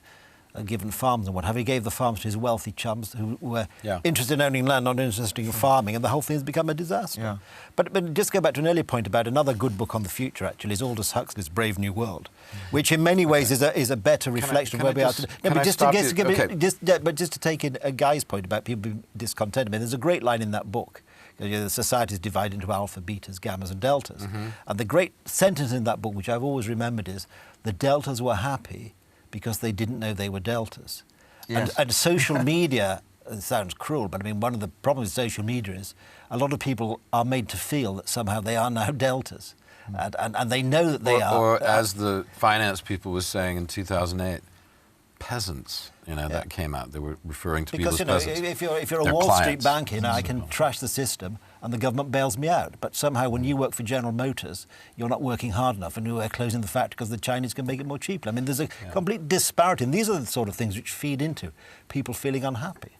given farms and what have you. He gave the farms to his wealthy chums who were Yeah. interested in owning land, not interested in farming, and the whole thing has become a disaster. Yeah. But just go back to an earlier point about another good book on the future, actually, is Aldous Huxley's Brave New World, which in many ways is a better reflection can of where I we are just- today. can I stop you? Okay. But just to take in a guy's point about people being discontented, I mean, there's a great line in that book. The society is divided into alpha, betas, gammas and deltas. And the great sentence in that book, which I've always remembered, is the deltas were happy because they didn't know they were deltas. Yes. And social media, it sounds cruel, but I mean, one of the problems with social media is a lot of people are made to feel that somehow they are now deltas. And they know that they are. Or as the finance people was saying in 2008, peasants. That came out. They were referring to people as peasants. Because, if you're a They're Wall clients. Street banker, I can trash the system and the government bails me out. But somehow when you work for General Motors, you're not working hard enough and you're closing the factory because the Chinese can make it more cheaply. I mean, there's a complete disparity. And these are the sort of things which feed into people feeling unhappy.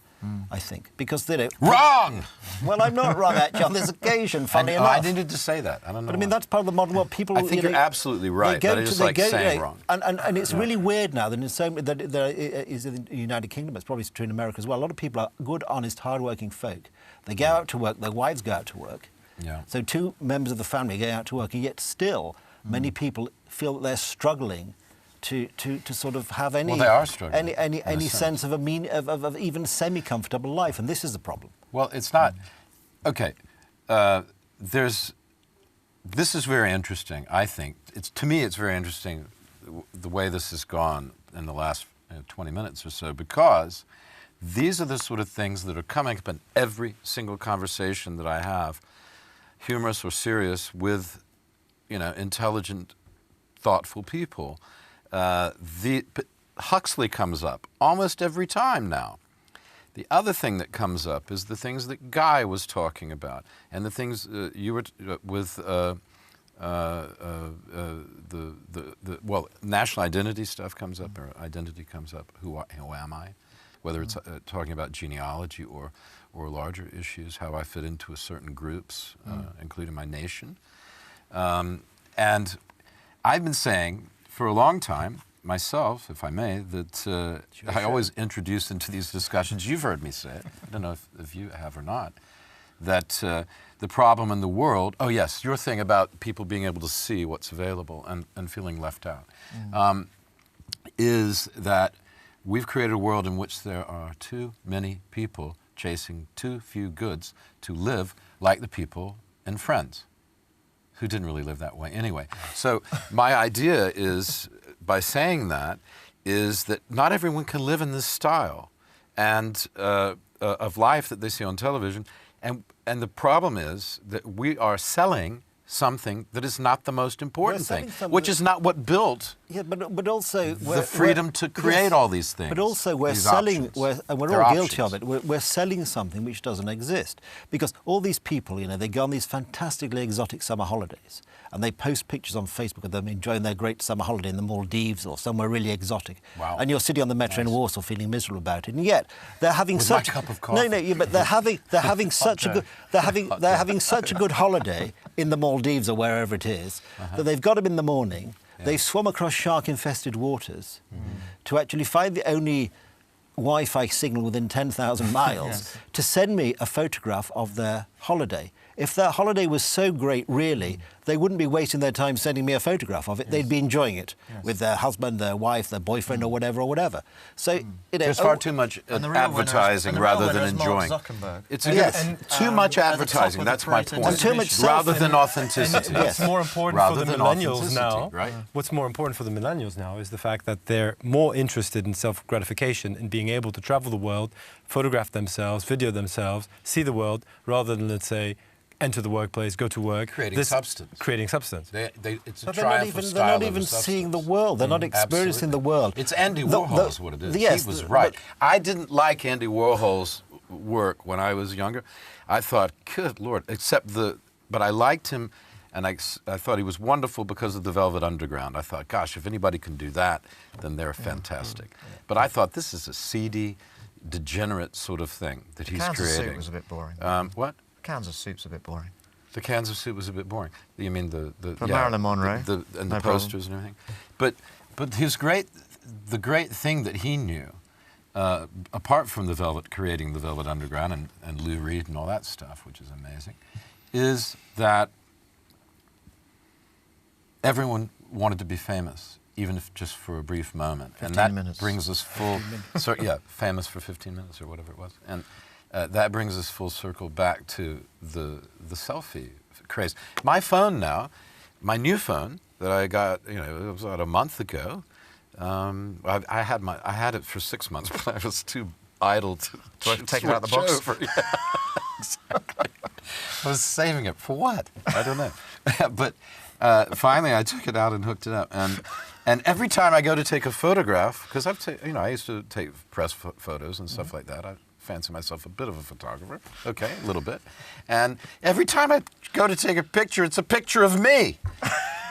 I think, because they don't... Wrong! Well, I'm not wrong, actually, on this occasion, funny enough. I needed to say that. I don't know. But I mean, that's part of the modern world. People... I think you're absolutely right, but I just like saying wrong. And it's really weird now that there is in the United Kingdom, it's probably true in America as well, a lot of people are good, honest, hard-working folk. They go out to work, their wives go out to work. Yeah. So two members of the family go out to work, and yet still many people feel that they're struggling to sort of have any sense of of even semi-comfortable life, and this is the problem. Well, it's not. Okay, this is very interesting. I think to me it's very interesting the way this has gone in the last 20 minutes or so, because these are the sort of things that are coming up in every single conversation that I have, humorous or serious, with intelligent, thoughtful people. Huxley comes up almost every time now. The other thing that comes up is the things that Guy was talking about, and the things you were with national identity stuff comes up, or identity comes up. Who am I? Whether it's talking about genealogy or larger issues, how I fit into a certain groups, including my nation. And I've been saying for a long time, myself, if I may, that I always introduce into these discussions, you've heard me say it, I don't know if you have or not, that the problem in the world, oh yes, your thing about people being able to see what's available and feeling left out, is that we've created a world in which there are too many people chasing too few goods to live like the people in Friends, who didn't really live that way anyway. So my idea is, by saying that, is that not everyone can live in this style and of life that they see on television. And the problem is that we are selling something that is not the most important thing, which is not what built but also the freedom to create all these things. But also we're selling, and we're all guilty of it, we're selling something which doesn't exist. Because all these people, they go on these fantastically exotic summer holidays, and they post pictures on Facebook of them enjoying their great summer holiday in the Maldives or somewhere really exotic. Wow. And you're sitting on the metro in Warsaw feeling miserable about it, and yet they're having With such my cup of coffee. but they're having such a good holiday in the Maldives or wherever it is that they've got them in the morning. They've swum across shark-infested waters to actually find the only Wi-Fi signal within 10,000 miles to send me a photograph of their holiday. If their holiday was so great, really, they wouldn't be wasting their time sending me a photograph of it. They'd be enjoying it with their husband, their wife, their boyfriend, or whatever. So there's far too much advertising rather than enjoying. It's too much advertising. That's my point. And too much rather than authenticity. What's more important for the millennials now? Right? What's more important for the millennials now is the fact that they're more interested in self-gratification, in being able to travel the world, photograph themselves, video themselves, see the world, rather than, let's say, enter the workplace, go to work. Creating substance. Creating substance. It's a but triumph of style. They're not even seeing the world. They're not experiencing the world. It's Andy Warhol is what it is. Yes, he was right. I didn't like Andy Warhol's work when I was younger. I thought, good Lord, but I liked him, and I thought he was wonderful because of the Velvet Underground. I thought, gosh, if anybody can do that, then they're fantastic. But I thought, this is a seedy, degenerate sort of thing that he's creating. Kansas Soup was a bit boring. What? Kansas Soup's a bit boring. The Kansas Soup was a bit boring. You mean the Marilyn Monroe and the posters and everything. But the great thing that he knew, apart from creating the Velvet Underground and Lou Reed and all that stuff, which is amazing, is that everyone wanted to be famous, even if just for a brief moment. 15 minutes. Brings us full. Famous for 15 minutes or whatever it was. And that brings us full circle back to the selfie craze. My phone now, my new phone that I got, it was about a month ago, I had it for 6 months, but I was too idle to take it out of the box. Over. Yeah, exactly. I was saving it for what? I don't know. But finally, I took it out and hooked it up. And every time I go to take a photograph, because I used to take press photos and stuff like that. I fancy myself a bit of a photographer. Okay, a little bit. And every time I go to take a picture, it's a picture of me.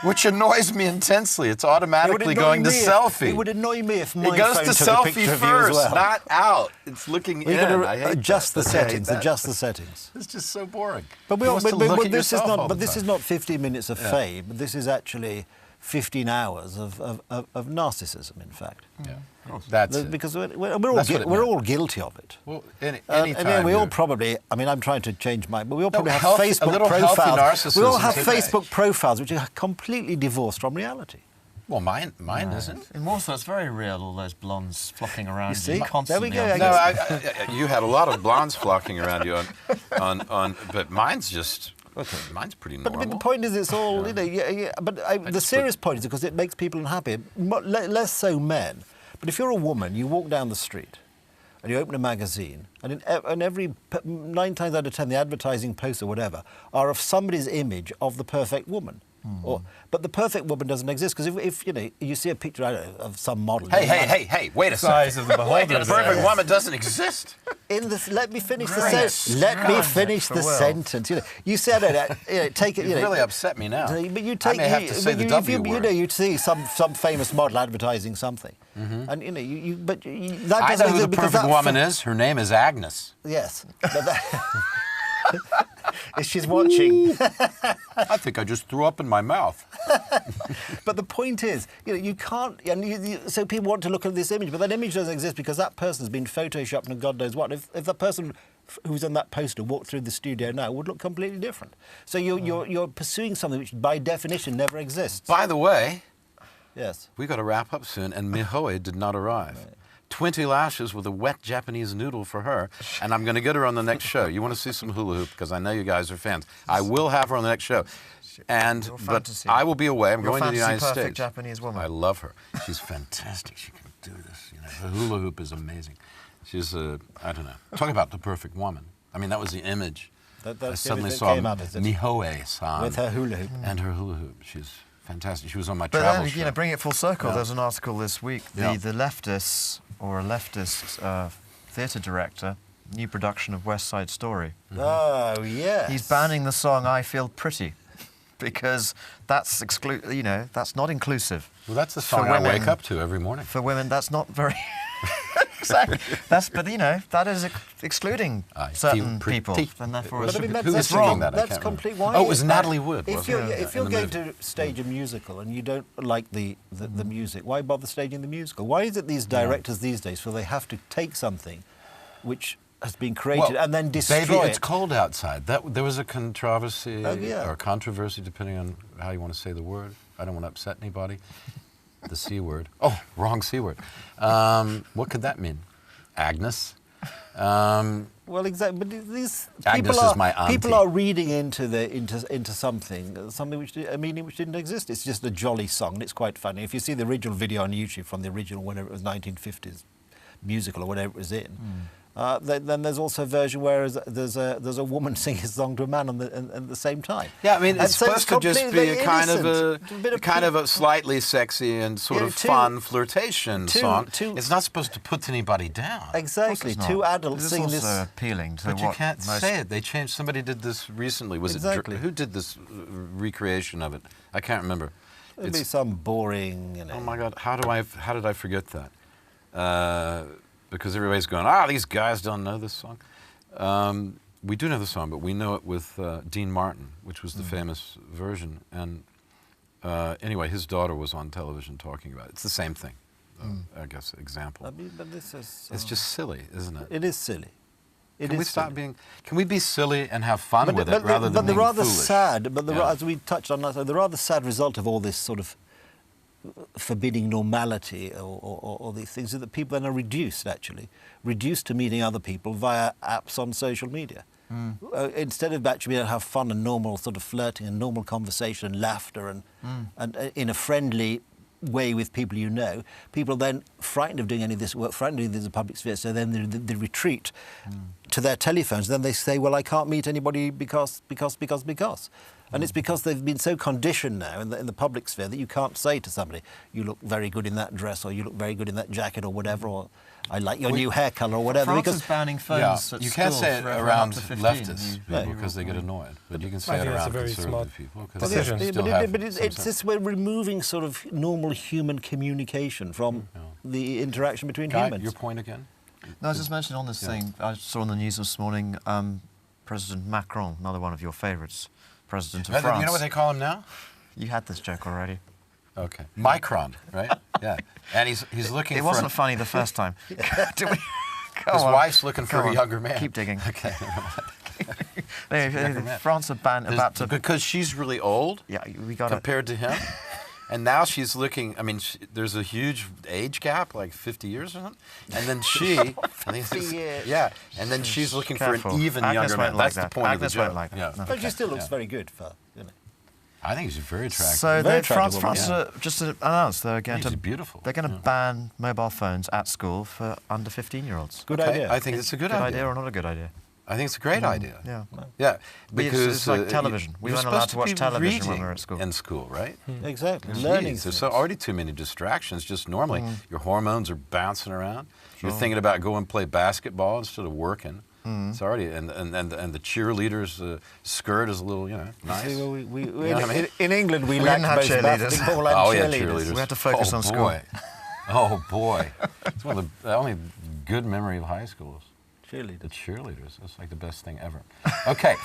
Which annoys me intensely. It's automatically going to selfie. It would annoy me if my phone took a picture of you as well. It goes to selfie first, not out. It's looking in. You've got to adjust the settings. Adjust the settings. It's just so boring. But this is not 15 minutes of fame. This is actually 15 hours of narcissism, in fact. Yeah. That's because we're all guilty of it. Well, anytime we all probably. I mean, I'm trying to change my. But we all probably have Facebook profiles. We all have Facebook profiles which are completely divorced from reality. Well, mine isn't. In Warsaw, it's very real. All those blondes flocking around you There constantly. we go. No, you had a lot of blondes flocking around you but mine's just. Okay, mine's pretty normal. But the point is, it's all, the serious point is because it makes people unhappy, less so men. But if you're a woman, you walk down the street and you open a magazine, and every 9 times out of 10, the advertising posts or whatever are of somebody's image of the perfect woman. But the perfect woman doesn't exist, because if you see a picture of some model. Hey! Wait a Size second. of the beholder. The perfect woman doesn't exist. Let me finish the sentence. Let me finish the sentence. You said it. Take it. You really upset me now. But you take. I may have to say the W word. You see some famous model advertising something, and that doesn't I know who the because perfect woman is. Her name is Agnes. Yes. If she's watching. I think I just threw up in my mouth. But the point is, you can't, so people want to look at this image, but that image doesn't exist because that person's been photoshopped and God knows what. If the person who's on that poster walked through the studio now, it would look completely different. So you're pursuing something which, by definition, never exists. By the way, yes, we got to wrap up soon, and Mihoe did not arrive. Right. 20 lashes with a wet Japanese noodle for her, and I'm going to get her on the next show. You want to see some hula hoop, because I know you guys are fans. I will have her on the next show. But I will be away. I'm going to the United States. Japanese woman. I love her. She's fantastic. She can do this. The hula hoop is amazing. She's I don't know. Talk about the perfect woman. I mean, that was the image. I suddenly saw Mihoe-san with her hula hoop and her hula hoop. She's fantastic. She was on my but travel then, show. Bring it full circle. There's an article this week. The leftists, or a leftist theatre director, new production of West Side Story. Oh, yes. He's banning the song "I Feel Pretty" because that's that's not inclusive. Well, that's the song I wake up to every morning. For women, that's not very. Exactly. That is excluding certain people, and therefore who's singing that? That's complete. Why? Oh, it was Natalie Wood. If you're going to stage a musical and you don't like the music, why bother staging the musical? Why is it these directors these days feel they have to take something which has been created and then destroy it? It's cold outside. There was a controversy or controversy, depending on how you want to say the word. I don't want to upset anybody. The C word. Oh, wrong C word. What could that mean? Agnes? Well, exactly. But these Agnes is my auntie. People are reading into something which a meaning which didn't exist. It's just a jolly song, and it's quite funny. If you see the original video on YouTube from the original, whenever it was 1950s musical or whatever it was in. Then there's also a version where there's a woman singing a song to a man at the same time. Yeah, I mean, it's supposed to just be a kind of a slightly sexy and sort of fun flirtation song. It's not supposed to put anybody down. Exactly. Two adults singing this. It's also appealing to but you can't say it. They changed. Somebody did this recently. Was it who did this recreation of it? I can't remember. It'd be some boring. Oh my God! How did I forget that? Because everybody's going, these guys don't know this song. We do know the song, but we know it with Dean Martin, which was the famous version. And anyway, his daughter was on television talking about it. It's the same thing, I guess, example. But this is... it's just silly, isn't it? It is silly. Can we be silly and have fun with it rather than being foolish? As we touched on last time, the rather sad result of all this sort of forbidding normality or these things is that people then are reduced to meeting other people via apps on social media. Instead of actually being able to have fun and normal sort of flirting and normal conversation and laughter and in a friendly way with people you know, people are then frightened of doing any of this work, frightened of doing this in the public sphere, so then they retreat to their telephones. Then they say, well, I can't meet anybody because. And it's because they've been so conditioned now in the public sphere that you can't say to somebody, you look very good in that dress, or you look very good in that jacket, or whatever, or I like your new hair colour, or whatever. France is banning phones at you can't school say it for around up to 15. leftists because they get annoyed, but you can say it around conservative people. It's this we're removing sort of normal human communication from the interaction between humans. Your point again? No, I was just mentioning on this thing, I saw on the news this morning, President Macron, another one of your favourites, President of France. You know what they call him now? You had this joke already. Okay. Micron, right? Yeah. And he's looking for... It wasn't funny the first time. His wife's looking for a younger man. Keep digging. Okay. France are about to... Because she's really old we got compared to him. And now she's looking, I mean, there's a huge age gap, like 50 years or something. And then she... 50 years. Yeah. And then she's looking for an even Agnes younger man. Like That's the point of the joke. Like that. But she still looks very good for, you know. I think she's very attractive. So France just announced they're going to beautiful. They're going to ban mobile phones at school for under 15-year-olds. Good idea. I think it's a good idea. Or not a good idea? I think it's a great idea. Yeah. Yeah, because it's like television. We weren't allowed to watch television when we were at school. In school, right? Exactly. Learning. There's already too many distractions. Just normally, your hormones are bouncing around. Sure. You're thinking about going and play basketball instead of working. It's already and the cheerleader's skirt is a little, nice. See, well, you know what I mean? In England, we lacked both basketball and cheerleaders. We had to focus on school. Oh boy, it's one of the only good memory of high school. Cheerleaders. The cheerleaders. That's like the best thing ever. Okay.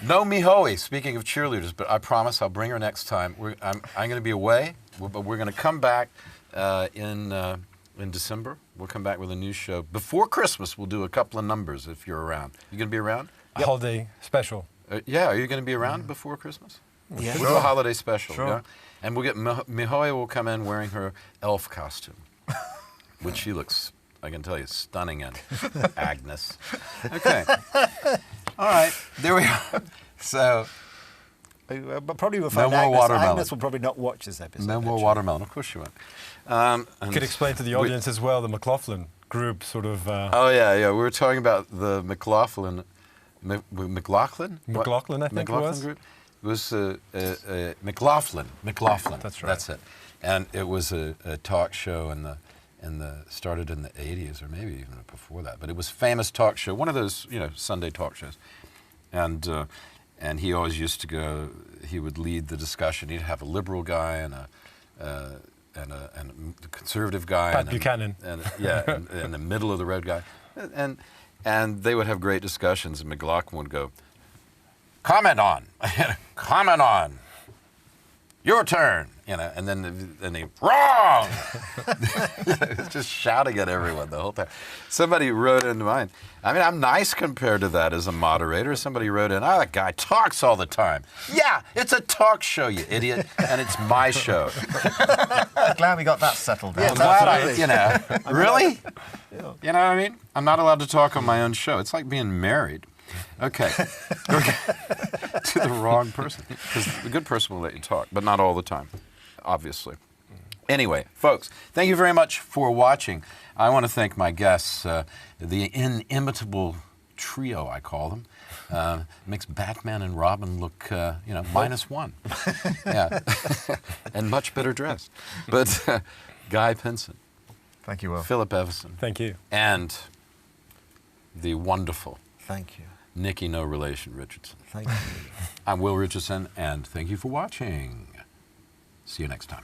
No Mihoe, speaking of cheerleaders, but I promise I'll bring her next time. I'm going to be away, but we're going to come back in December. We'll come back with a new show. Before Christmas, we'll do a couple of numbers if you're around. You going to be around? Yep. Holiday special. Yeah, are you going to be around before Christmas? Yeah. We'll do a holiday special. Sure. Yeah? And we'll get Mihoe will come in wearing her elf costume, which she looks... I can tell you, stunning in Agnes. Okay. All right. There we are. So. But probably we'll no find more watermelon. Agnes will probably not watch this episode. No more watermelon. Of course she won't. You could explain to the audience as well the McLaughlin group sort of... Oh, yeah. We were talking about the McLaughlin. McLaughlin? McLaughlin, I think McLaughlin it was. Group. It was McLaughlin. That's right. That's it. And it was a talk show started in the 80s or maybe even before that, but it was a famous talk show, one of those Sunday talk shows, and he always used to go. He would lead the discussion. He'd have a liberal guy and a conservative guy, Pat Buchanan, and the middle of the road guy, and they would have great discussions. And McLaughlin would go, comment on, your turn. And then he, wrong! Just shouting at everyone the whole time. Somebody wrote into mine. I mean, I'm nice compared to that as a moderator. Somebody wrote in, that guy talks all the time. Yeah, it's a talk show, you idiot, and it's my show. Glad we got that settled. Yeah, really? You know what I mean? I'm not allowed to talk on my own show. It's like being married. Okay. To the wrong person. Because the good person will let you talk, but not all the time, obviously. Anyway, folks, thank you very much for watching. I want to thank my guests, the inimitable trio, I call them. Makes Batman and Robin look, -1. Yeah. And much better dressed. But Guy Pinsent. Thank you, Will. Philip Evison. Thank you. And the wonderful... Thank you. Nicky, no relation, Richardson. Thank you. I'm Will Richardson, and thank you for watching. See you next time.